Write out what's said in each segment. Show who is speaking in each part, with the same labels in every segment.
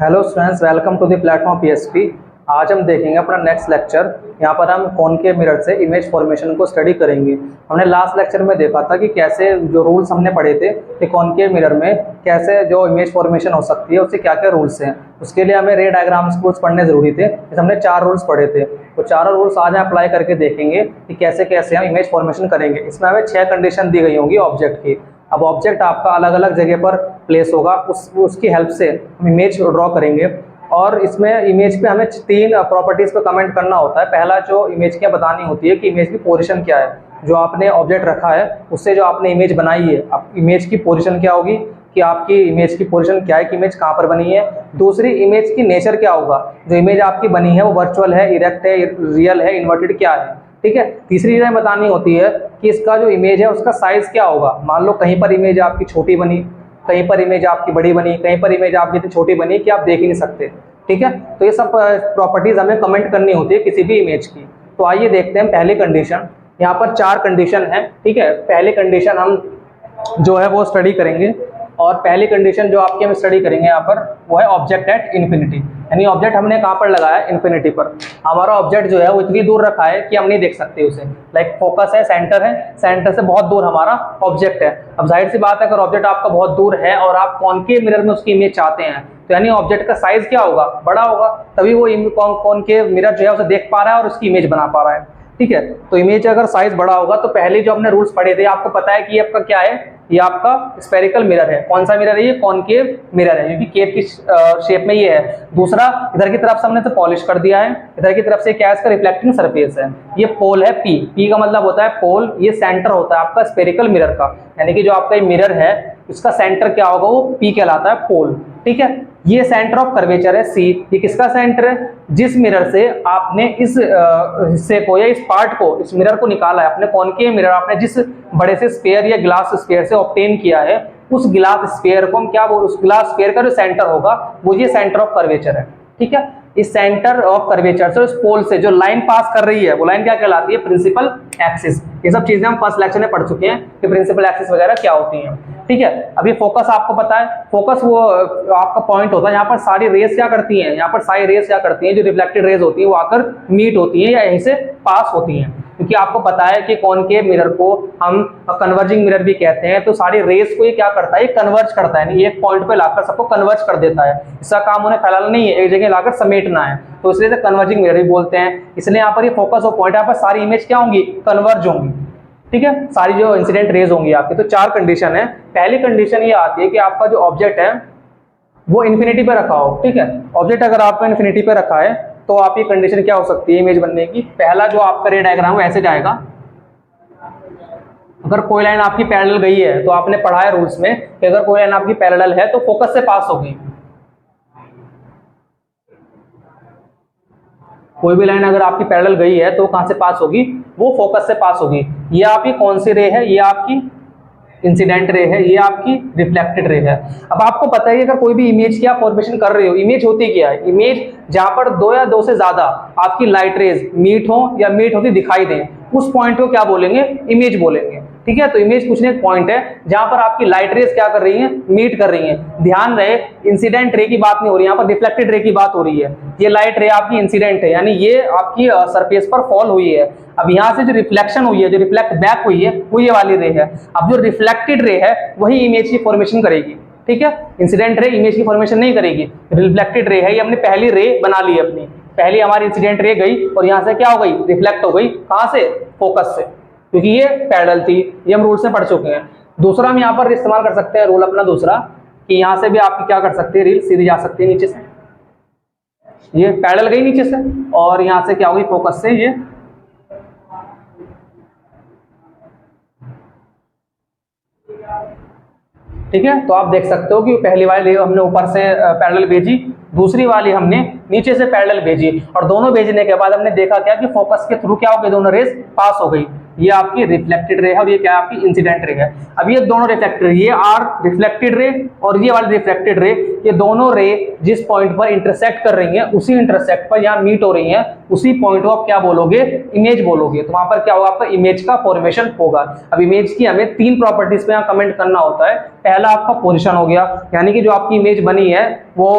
Speaker 1: Hello students, welcome to the platform PSP. आज हम देखेंगे अपना नेक्स्ट लेक्चर। यहाँ पर हम कॉनकेव मिरर से इमेज फॉर्मेशन को स्टडी करेंगे। हमने लास्ट लेक्चर में देखा था कि कैसे जो रूल्स हमने पढ़े थे कि कॉनकेव मिरर में कैसे जो इमेज फॉर्मेशन हो सकती है, उससे क्या क्या रूल्स हैं। उसके लिए हमें रे डायग्राम्स रूल्स पढ़ने ज़रूरी थे। हमने 4 रूल्स पढ़े थे, तो चारों रूल्स आज हम अप्लाई करके देखेंगे कि कैसे कैसे हम इमेज फॉर्मेशन करेंगे। इसमें हमें 6 कंडीशन दी गई होंगी ऑब्जेक्ट की। अब ऑब्जेक्ट आपका अलग अलग जगह पर प्लेस होगा, उसकी हेल्प से हम इमेज ड्रॉ करेंगे। और इसमें इमेज पे हमें 3 प्रॉपर्टीज़ पे कमेंट करना होता है। पहला जो इमेज क्या बतानी होती है कि इमेज की पोजीशन क्या है, जो आपने ऑब्जेक्ट रखा है उससे जो आपने इमेज बनाई है, अब इमेज की पोजीशन क्या होगी कि आपकी इमेज की पोजीशन क्या है कि इमेज कहाँ पर बनी है। दूसरी, इमेज की नेचर क्या होगा, जो इमेज आपकी बनी है वो वर्चुअल है, इरेक्ट है, रियल है, इन्वर्टेड क्या है। ठीक है। तीसरी चीज़ बतानी होती है कि इसका जो इमेज है उसका साइज़ क्या होगा। मान लो कहीं पर इमेज आपकी छोटी बनी, कहीं पर इमेज आपकी बड़ी बनी, कहीं पर इमेज आपकी इतनी छोटी बनी कि आप देख ही नहीं सकते। ठीक है। तो ये सब प्रॉपर्टीज हमें कमेंट करनी होती है किसी भी इमेज की। तो आइए देखते हैं पहली कंडीशन। यहाँ पर 4 कंडीशन है। ठीक है। पहली कंडीशन हम जो है वो स्टडी करेंगे, और पहली कंडीशन जो आपकी हम स्टडी करेंगे यहाँ पर वो है ऑब्जेक्ट एट इन्फिनिटी। यानी ऑब्जेक्ट हमने कहाँ पर लगाया है, इन्फिनिटी पर। हमारा ऑब्जेक्ट जो है वो इतनी दूर रखा है कि हम नहीं देख सकते उसे। लाइक फोकस है, सेंटर है, सेंटर से बहुत दूर हमारा ऑब्जेक्ट है। अब जाहिर सी बात है, अगर ऑब्जेक्ट आपका बहुत दूर है और आप कॉनकेव मिरर में उसकी इमेज चाहते हैं, तो यानी ऑब्जेक्ट का साइज क्या होगा, बड़ा होगा, तभी वो कॉनकेव मिरर जो है उसे देख पा रहा है और उसकी इमेज बना पा रहा है। ठीक है। तो इमेज अगर साइज बड़ा होगा, तो पहले जो हमने रूल्स पढ़े थे आपको पता है कि ये आपका क्या है, ये आपका स्फेरिकल मिरर है। कौन सा मिरर है, ये कॉनकेव मिरर है, क्योंकि केव की शेप में ये है। दूसरा, इधर की तरफ से हमने तो पॉलिश कर दिया है, इधर की तरफ से क्या है, इसका रिफ्लेक्टिंग सरफेस है। ये पोल है, पी का मतलब होता है पोल। ये सेंटर होता है आपका स्फेरिकल मिरर का, यानी कि जो आपका ये मिरर है इसका सेंटर क्या होगा, वो पी कहलाता है, पोल। ठीक है। ये सेंटर ऑफ कर्वेचर है, सी। ये किसका सेंटर है, जिस मिरर से आपने इस हिस्से को या इस पार्ट को, इस मिरर को निकाला है, अपने कॉनकेव मिरर आपने जिस बड़े से स्फीयर या ग्लास स्फीयर से ऑब्टेन किया है, उस ग्लास स्फीयर को हम क्या बोल, उस ग्लास स्फीयर का जो सेंटर होगा वो ये सेंटर ऑफ कर्वेचर है। ठीक है। इस सेंटर ऑफ कर्वेचर से, उस पोल से जो लाइन पास कर रही है वो लाइन क्या कहलाती है, प्रिंसिपल एक्सिस। ये सब चीजें हम फर्स्ट लेक्चर में पढ़ चुके हैं कि प्रिंसिपल एक्सिस वगैरह क्या होती हैं। ठीक है। अभी फोकस आपको पता है, फोकस वो आपका पॉइंट होता है। यहाँ पर सारी रेस क्या करती हैं, यहाँ पर सारी रेस क्या करती हैं, जो रिफ्लेक्टेड रेस होती है वो आकर मीट होती हैं या यहीं से पास होती हैं। क्योंकि आपको पता है कि कॉनकेव मिरर को हम कन्वर्जिंग मिरर भी कहते हैं। तो सारी रेस को ये क्या करता है, कन्वर्ज करता है, यानी एक पॉइंट पे लाकर सबको कन्वर्ज कर देता है। इसका काम उन्हें फैलाना नहीं है, एक जगह लाकर समेटना है, तो इसलिए कन्वर्जिंग मिरर भी बोलते हैं। इसलिए यहाँ पर ये फोकस और पॉइंट, यहाँ पर सारी इमेज क्या होंगी, कन्वर्ज होंगी। ठीक है। सारी जो इंसिडेंट रेज होंगी आपकी। तो 4 कंडीशन है। पहली कंडीशन ये आती है कि आपका जो ऑब्जेक्ट है वो इन्फिनिटी पे रखा हो। ठीक है। ऑब्जेक्ट अगर आपका इन्फिनिटी पे रखा है तो आपकी कंडीशन क्या हो सकती है इमेज बनने की। पहला जो आपका रे डायग्राम है ऐसे जाएगा। अगर कोई लाइन आपकी पैरेलल गई है, तो आपने पढ़ा है रूल्स में कि अगर कोई लाइन आपकी पैरेलल है तो फोकस से पास होगी। कोई भी लाइन अगर आपकी पैरेलल गई है तो कहां से पास होगी, वो फोकस से पास होगी। ये आपकी कौन सी रे है, ये आपकी इंसिडेंट रे है, ये आपकी रिफ्लेक्टेड रे है। अब आपको पता है कि अगर कोई भी इमेज की आप फॉर्मेशन कर रहे हो, इमेज होती क्या है, इमेज जहां पर 2 या 2 से ज्यादा आपकी लाइट रेज मीट हो या मीट होती दिखाई दें, उस पॉइंट को क्या बोलेंगे, इमेज बोलेंगे। ठीक है। तो इमेज कुछ नहीं, एक पॉइंट है जहां पर आपकी लाइट रेज क्या कर रही हैं, मीट कर रही हैं। ध्यान रहे, इंसिडेंट रे की बात नहीं हो रही, यहाँ पर रिफ्लेक्टेड रे की बात हो रही है। ये लाइट रे आपकी इंसिडेंट है, यानी ये आपकी सरफेस पर फॉल हुई है। अब यहाँ से जो रिफ्लेक्शन हुई है, जो रिफ्लेक्ट बैक हुई है, वो ये वाली रे है। अब जो रिफ्लेक्टेड रे है वही इमेज की फॉर्मेशन करेगी। ठीक है। इंसिडेंट रे इमेज की फॉर्मेशन नहीं करेगी, रिफ्लेक्टेड रे है, ये हमने पहली रे बना ली अपनी। पहली हमारी इंसिडेंट रे गई और यहाँ से क्या हो गई, रिफ्लेक्ट हो गई। कहाँ से, फोकस से, क्योंकि ये पैरेलल थी। ये हम रूल से पढ़ चुके हैं। दूसरा हम यहाँ पर इस्तेमाल कर सकते हैं रूल अपना दूसरा, कि यहाँ से भी आपकी क्या कर सकते हैं, रील सीधी जा सकती है नीचे से। ये पैरेलल गई नीचे से और यहाँ से क्या होगी, फोकस से ये ठीक है। तो आप देख सकते हो कि पहली वाली हमने ऊपर से पैरेलल भेजी, दूसरी वाली हमने नीचे से पैरेलल भेजी, और दोनों भेजने के बाद हमने देखा क्या कि फोकस के थ्रू क्या हो गई, दोनों रेस पास हो गई। ये आपकी रिफ्लेक्टेड रे है और ये क्या है आपकी इंसिडेंट रे है। अब ये दोनों रिफ्लेक्टेड, ये आर रिफ्लेक्टेड रे और ये वाली रिफ्लेक्टेड रे, ये दोनों रे जिस पॉइंट पर इंटरसेक्ट कर रही हैं उसी इंटरसेक्ट पर यहाँ मीट हो रही हैं, उसी पॉइंट को आप क्या बोलोगे, इमेज बोलोगे। तो वहां पर क्या होगा, आपका इमेज का फॉर्मेशन होगा। अब इमेज की हमें 3 प्रॉपर्टीज पे यहाँ कमेंट करना होता है। पहला आपका पोजीशन हो गया, यानी कि जो आपकी इमेज बनी है वो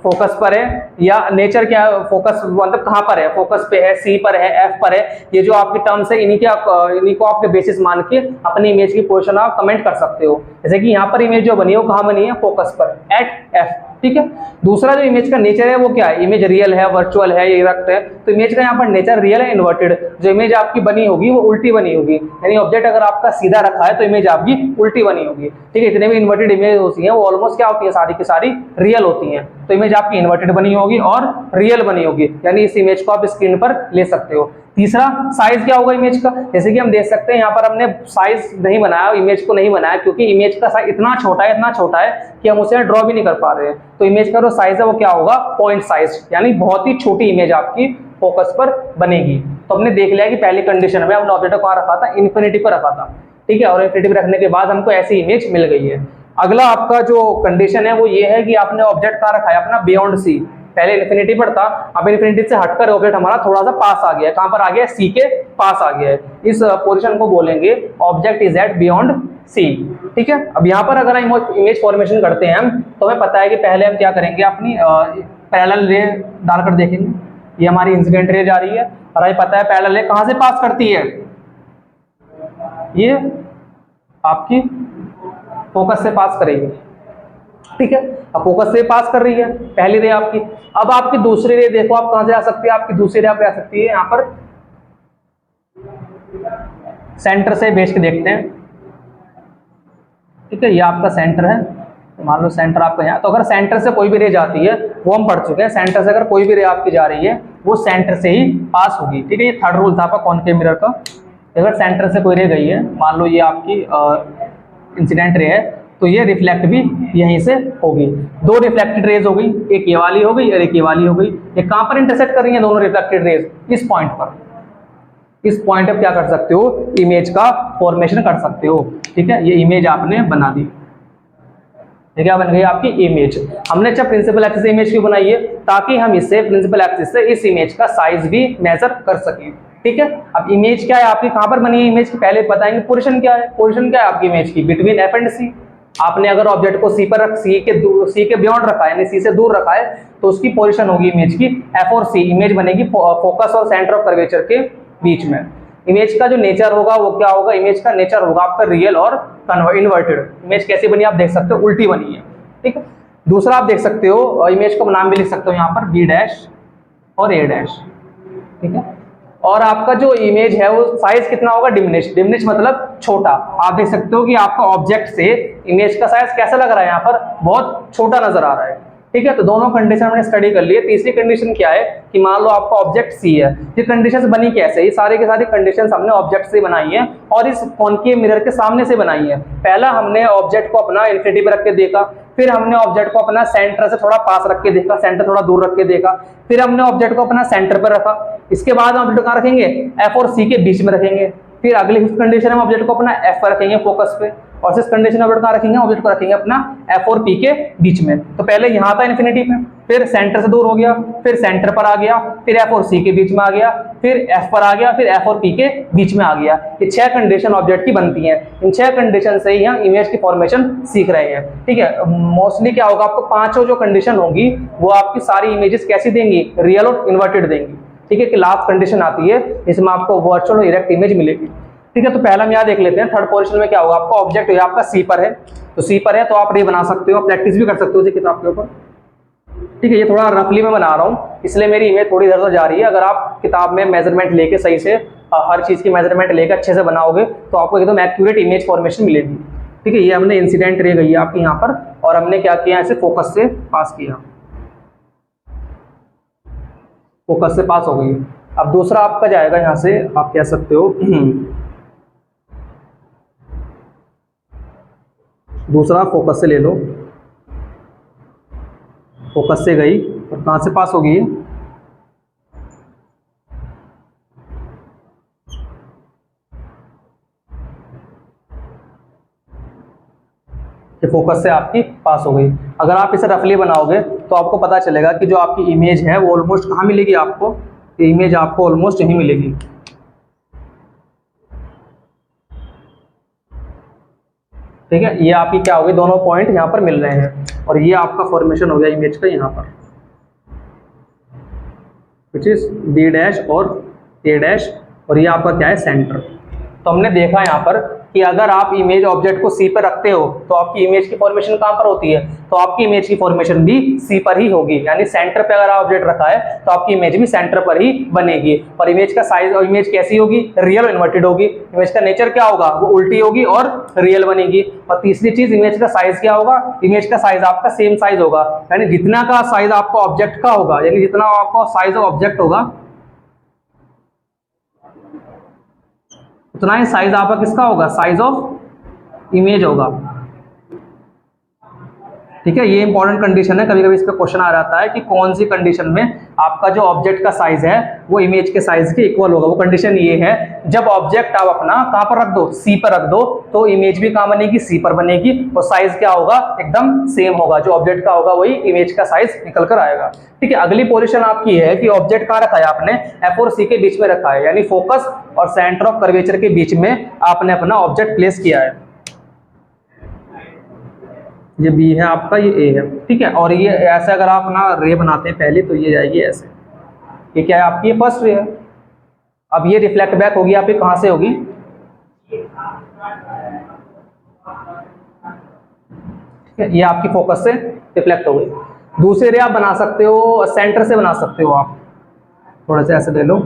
Speaker 1: फोकस पर है या नेचर क्या है, फोकस मतलब कहां पर है, फोकस पे है, सी पर है, एफ पर है। ये जो आपकी टर्म्स है इन्हीं को आपके बेसिस मान के अपनी इमेज की पोजीशन आप कमेंट कर सकते हो। जैसे कि यहाँ पर इमेज जो बनी है वो कहां बनी है, फोकस पर, एट एफ, ठीक है। दूसरा जो इमेज का नेचर है वो क्या है, इमेज रियल है, वर्चुअल है, इरेक्ट है। तो इमेज का यहाँ पर नेचर रियल है, इन्वर्टेड। जो इमेज आपकी बनी होगी वो उल्टी बनी होगी, यानी ऑब्जेक्ट अगर आपका सीधा रखा है तो इमेज आपकी उल्टी बनी होगी, ठीक है। इतने भी इन्वर्टेड इमेज होती हैं वो ऑलमोस्ट क्या होती है, सारी की सारी रियल होती हैं। तो इमेज आपकी इन्वर्टेड बनी होगी और रियल बनी होगी, यानी इस इमेज को आप स्क्रीन पर ले सकते हो। तीसरा साइज क्या होगा इमेज का, जैसे कि हम देख सकते हैं यहाँ पर हमने साइज नहीं बनाया, इमेज को नहीं बनाया, क्योंकि इमेज का साइज इतना छोटा है कि हम उसे ड्रॉ भी नहीं कर पा रहे हैं। तो इमेज का जो साइज है वो क्या होगा, पॉइंट साइज, यानी बहुत ही छोटी इमेज आपकी फोकस पर बनेगी। तो हमने देख लिया कि पहली कंडीशन में हमने ऑब्जेक्ट को कहाँ रखा था, इन्फिनिटी पर रखा था, ठीक है। और इन्फिनिटी पर रखने के बाद हमको ऐसी इमेज मिल गई है। अगला आपका जो कंडीशन है वो ये है कि आपने ऑब्जेक्ट कहाँ रखा है अपना, बियॉन्ड सी। पहले इन्फिनिटी पर था, अब इन्फिनिटी से हटकर ऑब्जेक्ट हमारा थोड़ा सा पास आ गया है। कहां पर आ गया है, सी के पास आ गया है। इस पोजीशन को बोलेंगे object is at beyond C, ठीक है। अब यहाँ पर अगर हम इमेज फॉर्मेशन करते हैं हम, तो हमें पता है कि पहले हम क्या करेंगे, अपनी पैरेलल रे डालकर देखेंगे। ये हमारी इंसिडेंट रे जा रही है और हमें पता है पैरेलल रे कहां से पास करती है, ये आपकी फोकस से पास करेगी, ठीक है। अब फोकस से पास कर रही है पहली रे आपकी। अब आपकी दूसरी रे देखो आप कहां से आ सकती है, आपकी दूसरी रे आप आ सकती है यहां पर सेंटर से भेज के देखते हैं, ठीक है। ये आपका सेंटर है, तो मान लो सेंटर आपका यहाँ। तो अगर सेंटर से कोई भी रे जाती है, वो हम पढ़ चुके हैं, सेंटर से अगर कोई भी रे आपकी जा रही है वो सेंटर से ही पास होगी, ठीक है। ये थर्ड रूल था आपका कॉनकेव मिरर का। अगर सेंटर से कोई रे गई है, मान लो ये आपकी इंसिडेंट रे है, तो ये रिफ्लेक्ट भी यहीं से होगी। 2 रिफ्लेक्टेड रेज हो गई, एक ये वाली हो गई और एक ये वाली हो गई। ये कहां पर इंटरसेक्ट कर रही हैं दोनों रिफ्लेक्टेड रेज, इस पॉइंट पर। इस पॉइंट पर क्या कर सकते हो, इमेज का फॉर्मेशन कर सकते हो, ठीक है। ये इमेज आपने बना दी, ये क्या बन गई आपकी इमेज। हमने अच्छा प्रिंसिपल एक्सिस से इमेज क्यों बनाई है, ताकि हम इससे प्रिंसिपल एक्सिस से इस इमेज का साइज भी मेजर कर सकें, ठीक है। अब इमेज क्या है आपकी, कहां पर बनी है इमेज की, पहले बताएंगे पोजीशन क्या है। पोजीशन क्या है आपकी इमेज की, बिटवीन एफ एंड सी। आपने अगर ऑब्जेक्ट को सी पर सी के बियॉन्ड रखा है, यानी सी से दूर रखा है, तो उसकी पोजीशन होगी इमेज की एफ और सी। इमेज बनेगी फोकस और सेंटर ऑफ कर्वेचर के बीच में। इमेज का जो नेचर होगा वो क्या होगा, इमेज का नेचर होगा आपका रियल और इन्वर्टेड। इमेज कैसी बनी आप देख सकते हो, उल्टी बनी है, ठीक है। दूसरा आप देख सकते हो, इमेज को नाम भी लिख सकते हो यहाँ पर बी डैश और ए डैश, ठीक है। और आपका जो इमेज है वो साइज कितना होगा, डिमिनिश। डिमिनिश मतलब छोटा। आप देख सकते हो कि आपका ऑब्जेक्ट से इमेज का साइज कैसा लग रहा है, यहाँ पर बहुत छोटा नजर आ रहा है, ठीक है। तो दोनों कंडीशन हमने स्टडी कर ली है। तीसरी कंडीशन क्या है कि मान लो आपका ऑब्जेक्ट सी है। ये कंडीशंस बनी कैसे, ये सारी की सारी कंडीशंस हमने ऑब्जेक्ट से बनाई है और इस कॉनकेव मिरर के सामने से बनाई है। पहला हमने ऑब्जेक्ट को अपना इन्फिनिटी पे रख के देखा, फिर हमने ऑब्जेक्ट को अपना सेंटर से थोड़ा पास रख के देखा, सेंटर थोड़ा दूर रख के देखा, फिर हमने ऑब्जेक्ट को अपना सेंटर पर रखा। इसके बाद हम ऑब्जेक्ट कहाँ रखेंगे, एफ और सी के बीच में रखेंगे। फिर अगली कंडीशन में ऑब्जेक्ट को अपना एफ पर रखेंगे फोकस पे, और इस कंडीशन में ऑब्जेक्ट कहाँ रखेंगे, ऑब्जेक्ट को रखेंगे अपना एफ और पी के बीच में। तो पहले यहाँ था इन्फिनिटी पे, फिर सेंटर से दूर हो गया, फिर सेंटर पर आ गया, फिर एफ और सी के बीच में आ गया, फिर एफ पर आ गया, फिर एफ और पी के बीच में आ गया। ये 6 कंडीशन ऑब्जेक्ट की बनती हैं। इन 6 कंडीशन से ही हम इमेज की फॉर्मेशन सीख रहे हैं, ठीक है। मोस्टली क्या होगा, आपको 5 जो कंडीशन होंगी वो आपकी सारी इमेजेस कैसी देंगी, रियल और इन्वर्टेड देंगी, ठीक है। कि लास्ट कंडीशन आती है इसमें आपको वर्चुअल और इरेक्ट इमेज मिलेगी, ठीक है। तो पहला हम यहाँ देख लेते हैं, थर्ड पोजीशन में क्या होगा, आपका ऑब्जेक्ट है आपका सी पर है, तो सी पर है तो आप ये बना सकते हो, प्रैक्टिस भी कर सकते हो किताब के ऊपर, ठीक है। ये थोड़ा रफली मैं बना रहा हूँ, इसलिए मेरी इमेज थोड़ी इधर उधर जा रही है। अगर आप किताब में मेजरमेंट लेके सही से हर चीज़ की मेजरमेंट लेकर अच्छे से बनाओगे तो आपको एकदम एक्यूरेट इमेज फॉर्मेशन मिलेगी, ठीक है। ये हमने इंसिडेंट रे गई है आपकी यहाँ पर, और हमने क्या किया, ऐसे फोकस से पास किया, फोकस से पास हो गई। अब दूसरा आपका जाएगा यहाँ से, आप कह सकते हो दूसरा फोकस से ले लो, फोकस से गई और कहां से पास होगी, ये फोकस से आपकी पास हो गई। अगर आप इसे रफली बनाओगे तो आपको पता चलेगा कि जो आपकी इमेज है वो ऑलमोस्ट कहाँ मिलेगी आपको, ये इमेज आपको ऑलमोस्ट यहीं मिलेगी। ठीक है, ये आपकी क्या होगी, दोनों पॉइंट यहाँ पर मिल रहे हैं और ये आपका फॉर्मेशन हो गया इमेज का यहाँ पर, विच इज बी डैश और ए डैश, और ये आपका क्या है, सेंटर। तो हमने देखा यहाँ पर कि अगर आप इमेज ऑब्जेक्ट को सी पर रखते हो तो आपकी इमेज की फॉर्मेशन कहाँ पर होती है, तो आपकी इमेज की फॉर्मेशन भी सी पर ही होगी, यानी सेंटर पे अगर आप ऑब्जेक्ट रखा है तो आपकी इमेज भी सेंटर पर ही बनेगी। और इमेज का साइज, और इमेज कैसी होगी, रियल इन्वर्टेड होगी। इमेज का नेचर क्या होगा, वो उल्टी होगी और रियल बनेगी। और तीसरी चीज, इमेज का साइज क्या होगा, इमेज का साइज आपका सेम साइज होगा, यानी जितना का साइज आपका ऑब्जेक्ट का होगा, यानी जितना आपका साइज ऑफ ऑब्जेक्ट होगा उतना ही साइज आपका किसका होगा, साइज ऑफ इमेज होगा। ठीक है, ये इंपॉर्टेंट कंडीशन है, कभी कभी इस पे क्वेश्चन आ जाता है कि कौन सी कंडीशन में आपका जो ऑब्जेक्ट का साइज है वो इमेज के साइज के इक्वल होगा। वो कंडीशन ये है, जब ऑब्जेक्ट आप अपना कहां पर रख दो, सी पर रख दो, तो इमेज भी कहां बनेगी, सी पर बनेगी, और साइज क्या होगा, एकदम सेम होगा, जो ऑब्जेक्ट का होगा वही इमेज का साइज निकल कर आएगा। ठीक है, अगली पोजीशन आपकी है कि ऑब्जेक्ट कहां रखा है आपने, एफ और सी के बीच में रखा है, यानी फोकस और सेंटर ऑफ कर्वेचर के बीच में आपने अपना ऑब्जेक्ट प्लेस किया है। ये बी है आपका, ये ए है। ठीक है, और ये ऐसे अगर आप ना रे बनाते हैं पहले तो ये जाएगी ऐसे, ये क्या है आपकी, ये फर्स्ट रे है। अब ये रिफ्लेक्ट बैक होगी आपकी कहां से होगी, ठीक है, ये आपकी फोकस से रिफ्लेक्ट हो गई। दूसरी रे आप बना सकते हो सेंटर से, बना सकते हो आप, थोड़ा सा ऐसे ले लो,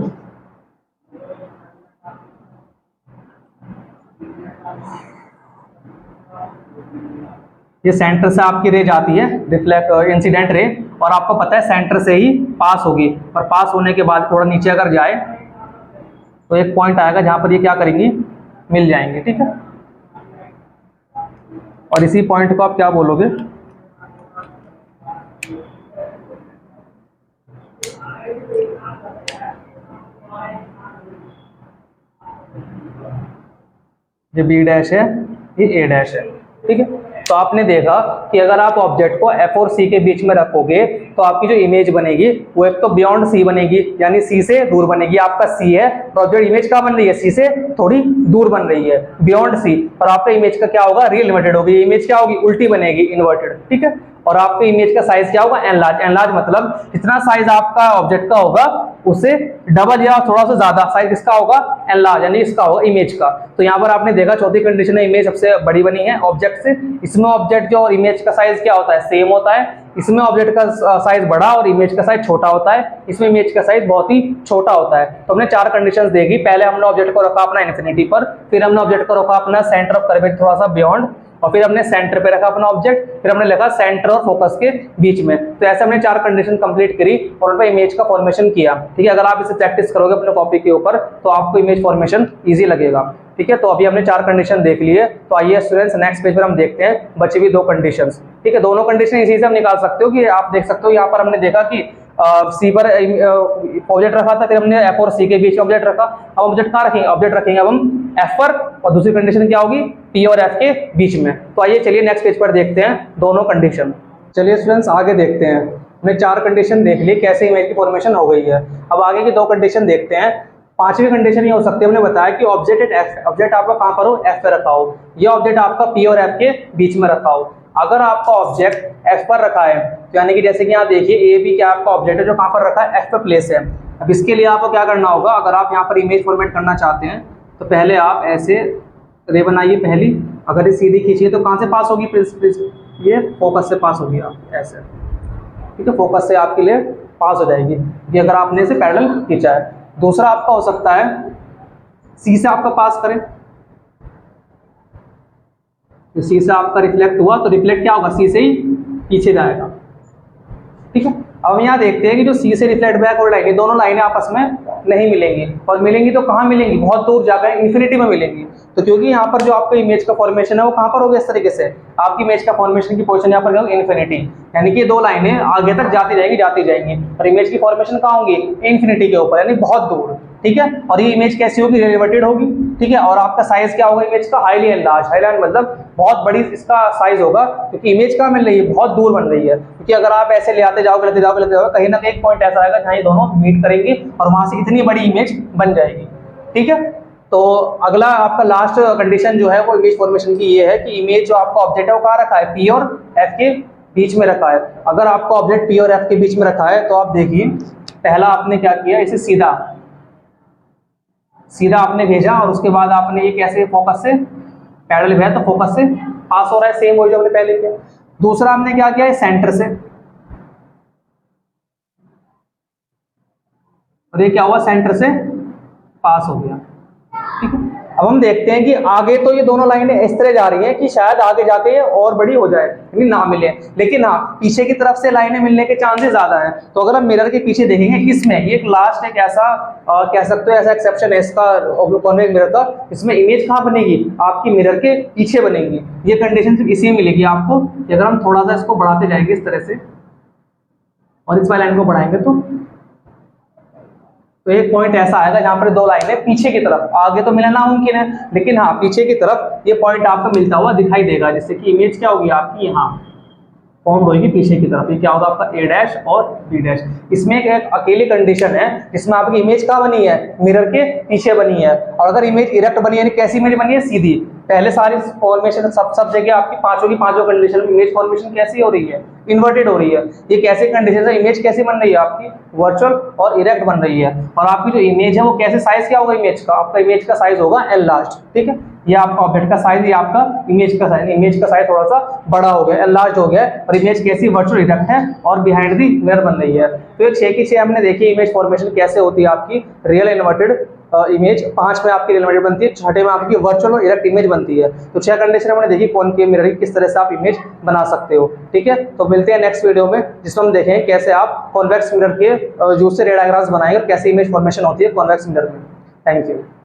Speaker 1: ये सेंटर से आपकी रे जाती है रिफ्लेक्ट इंसिडेंट रे, और आपको पता है सेंटर से ही पास होगी, और पास होने के बाद थोड़ा नीचे अगर जाए तो एक पॉइंट आएगा जहां पर ये क्या करेंगी, मिल जाएंगे। ठीक है, और इसी पॉइंट को आप क्या बोलोगे, ये बी डैश है, ये ए डैश है। ठीक है, तो आपने देखा कि अगर आप ऑब्जेक्ट को एफ और सी के बीच में रखोगे तो आपकी जो इमेज बनेगी वो एक तो बियॉन्ड सी बनेगी, यानी सी से दूर बनेगी। आपका सी है और ऑब्जेक्ट इमेज कहाँ बन रही है, सी से थोड़ी दूर बन रही है, बियॉन्ड सी, और आपका इमेज का क्या होगा, रियल इन्वर्टेड होगी। इमेज क्या होगी, उल्टी बनेगी, इन्वर्टेड। ठीक है, और आपके इमेज का साइज क्या होगा, एनलार्ज। एनलार्ज मतलब जितना साइज आपका ऑब्जेक्ट का होगा उससे डबल या थोड़ा सा ज्यादा साइज किसका होगा, एनलार्ज, यानी इसका होगा इमेज का। तो यहाँ पर आपने देखा चौथी कंडीशन है, इमेज सबसे बड़ी बनी है ऑब्जेक्ट से। इसमें ऑब्जेक्ट जो और इमेज का साइज क्या होता है, सेम होता है। इसमें ऑब्जेक्ट का साइज बड़ा और इमेज का साइज छोटा होता है, इसमें इमेज का साइज बहुत ही छोटा होता है। तो हमने चार कंडीशंस देखी, पहले हमने ऑब्जेक्ट को रखा अपना इन्फिनिटी पर, फिर हमने ऑब्जेक्ट को रखा अपना सेंटर ऑफ कर्वेचर थोड़ा सा बियॉन्ड, और फिर हमने सेंटर पे रखा अपना ऑब्जेक्ट, फिर हमने लिखा सेंटर और फोकस के बीच में। तो ऐसे हमने चार कंडीशन कंप्लीट करी और उन पर इमेज का फॉर्मेशन किया। ठीक है, अगर आप इसे प्रैक्टिस करोगे अपने कॉपी के ऊपर तो आपको इमेज फॉर्मेशन इजी लगेगा। ठीक है, तो अभी हमने चार कंडीशन देख लिए। तो आइए स्टूडेंट्स नेक्स्ट पेज पर हम देखते हैं बची हुई दो कंडीशंस। ठीक है, दोनों कंडीशन इसी से हम निकाल सकते हो कि आप देख सकते हो यहाँ पर हमने देखा कि सी पर ऑब्जेक्ट रखा था, फिर हमने एफ और सी के बीच ऑब्जेक्ट रखा। अब ऑब्जेक्ट कहाँ रखेंगे, ऑब्जेक्ट रखेंगे अब हम एफ पर, और दूसरी कंडीशन क्या होगी, पी और एफ के बीच में। तो आइए चलिए नेक्स्ट पेज पर देखते हैं दोनों कंडीशन। चलिए स्टूडेंट्स आगे देखते हैं, हमने चार कंडीशन देख ली कैसे इमेज की फॉर्मेशन हो गई है। अब आगे की दो कंडीशन देखते हैं। पांचवी कंडीशन ये हो सकती है, हमने बताया कि ऑब्जेक्ट एफ, ऑब्जेक्ट आपका कहां पर हो, एफ पे रखा हो, ये ऑब्जेक्ट आपका पी और एफ के बीच में रखा हो। अगर आपका ऑब्जेक्ट एफ पर रखा है तो यानी कि जैसे कि यहाँ देखिए ए बी क्या आपका ऑब्जेक्ट है जो कहां पर रखा है, एफ पे प्लेस है। अब इसके लिए आपको क्या करना होगा, अगर आप यहाँ पर इमेज फॉर्मेट करना चाहते हैं तो पहले आप ऐसे रे बनाइए पहली, अगर ये सीधी खींचिए तो कहां से पास होगी, ये फोकस से पास होगी, आप ऐसे। ठीक है, फोकस से आपके लिए पास हो जाएगी कि अगर आपने इसे पैरेलल खींचा है। दूसरा आपका हो सकता है सी से आपका पास करें, तो सी से आपका रिफ्लेक्ट हुआ तो रिफ्लेक्ट क्या होगा, सी से ही पीछे जाएगा। ठीक है, अब यहाँ देखते हैं कि जो सी से रिफ्लेक्ट बैक हो रही है दोनों लाइनें आपस में नहीं मिलेंगी, और मिलेंगी तो कहाँ मिलेंगी, बहुत दूर जाकर इन्फिनिटी में मिलेंगी। तो क्योंकि यहाँ पर जो आपका इमेज का फॉर्मेशन है वो कहाँ पर होगा, इस तरीके से आपकी इमेज का फॉर्मेशन की पोजीशन यहाँ पर इन्फिनिटी, यानी कि दो लाइनें आगे तक जाती जाएंगी और इमेज की फॉर्मेशन कहाँ होंगी, इन्फिनिटी के ऊपर, यानी बहुत दूर। ठीक है। और ये इमेज कैसी होगी, रिवर्टेड होगी, ठीक है। और आपका साइज क्या होगा इमेज का, हाईली एनलार्ज, हाईलाइट मतलब बहुत बड़ी इसका साइज होगा, क्योंकि इमेज कहाँ मिल रही है, बहुत दूर बन रही है। क्योंकि अगर आप ऐसे ले आते जाओगे कहीं ना कहीं एक पॉइंट ऐसा आएगा जहाँ ये दोनों मीट करेंगे और वहां से इतनी बड़ी इमेज बन जाएगी, ठीक है। तो अगला आपका लास्ट कंडीशन जो है वो इमेज फॉर्मेशन की ये है कि इमेज जो आपका ऑब्जेक्ट है वो कहाँ रखा है, पी और एफ के बीच में रखा है। अगर आपका ऑब्जेक्ट पी और एफ के बीच में रखा है तो आप देखिए पहला आपने क्या किया, इसे सीधा सीधा आपने भेजा और उसके बाद आपने ये कैसे फोकस से पैरेलल भेजा तो फोकस से पास हो रहा है, सेम वही जो हमने पहले किया। दूसरा हमने क्या किया, सेंटर से, और ये क्या हुआ, सेंटर से पास हो गया, ठीक है। अब हम देखते हैं कि आगे तो ये दोनों लाइनें इस तरह जा रही हैं कि शायद आगे जाके ये और बड़ी हो जाए, यानी ना मिले, लेकिन हाँ पीछे की तरफ से लाइनें मिलने के चांसेस ज्यादा हैं। तो अगर हम मिरर के पीछे देखेंगे, इसमें ये एक लास्ट एक ऐसा कह सकते हो ऐसा एक्सेप्शन है इसका कॉन्वेक्स मिरर का, इसमें इमेज कहाँ बनेगी, आपकी मिरर के पीछे बनेगी। ये कंडीशन सिर्फ इसी में मिलेगी आपको कि अगर हम थोड़ा सा इसको बढ़ाते जाएंगे इस तरह से और इस वाली लाइन को बढ़ाएंगे तो एक पॉइंट ऐसा आएगा जहां पर दो लाइनें पीछे की तरफ, आगे तो मिलना नामुमकिन है, लेकिन हाँ पीछे की तरफ ये पॉइंट आपको मिलता हुआ दिखाई देगा, जिससे कि इमेज क्या होगी आपकी यहाँ फॉर्म होगी पीछे की तरफ। ये क्या होगा आपका ए डैश और बी डैश। इसमें एक अकेली कंडीशन है जिसमें आपकी इमेज कहाँ बनी है, मिरर के पीछे बनी है। और अगर इमेज इरेक्ट बनी है, कैसी इमेज बनी है, सीधी। पहले सारी फॉर्मेशन सब जगह आपकी पांचों की पांचों कंडीशन में इमेज फॉर्मेशन कैसी हो रही है, इन्वर्टेड हो रही है। ये कैसे कंडीशन है, इमेज कैसी बन रही है आपकी, वर्चुअल और इरेक्ट बन रही है। और आपकी जो इमेज है वो कैसे, साइज क्या होगा इमेज का, आपका इमेज का साइज होगा एनलार्ज्ड, ठीक है। ये आपका ऑब्जेक्ट का साइज, ये आपका इमेज का साइज, इमेज का साइज थोड़ा सा बड़ा हो गया, एनलार्ज हो गया, और इमेज कैसी, वर्चुअल इरेक्ट है और बिहाइंड दी मिरर बन रही है। तो ये 6 की 6 हमने देखी इमेज फॉर्मेशन कैसे होती है आपकी रियल इन्वर्टेड इमेज। 5 में आपकी रियल इन्वर्टेड बनती है, 6 में आपकी वर्चुअल और इरेक्ट इमेज बनती है। तो 6 कंडीशन हमने देखी कॉनकेव मिरर की, किस तरह से आप इमेज बना सकते हो, ठीक है। तो मिलते हैं नेक्स्ट वीडियो में जिसमें हम देखेंगे कैसे आप कॉन्वेक्स मिरर के यूज से रे डायग्राम्स बनाएंगे और कैसे इमेज फॉर्मेशन होती है कॉन्वेक्स मिरर में। Thank you.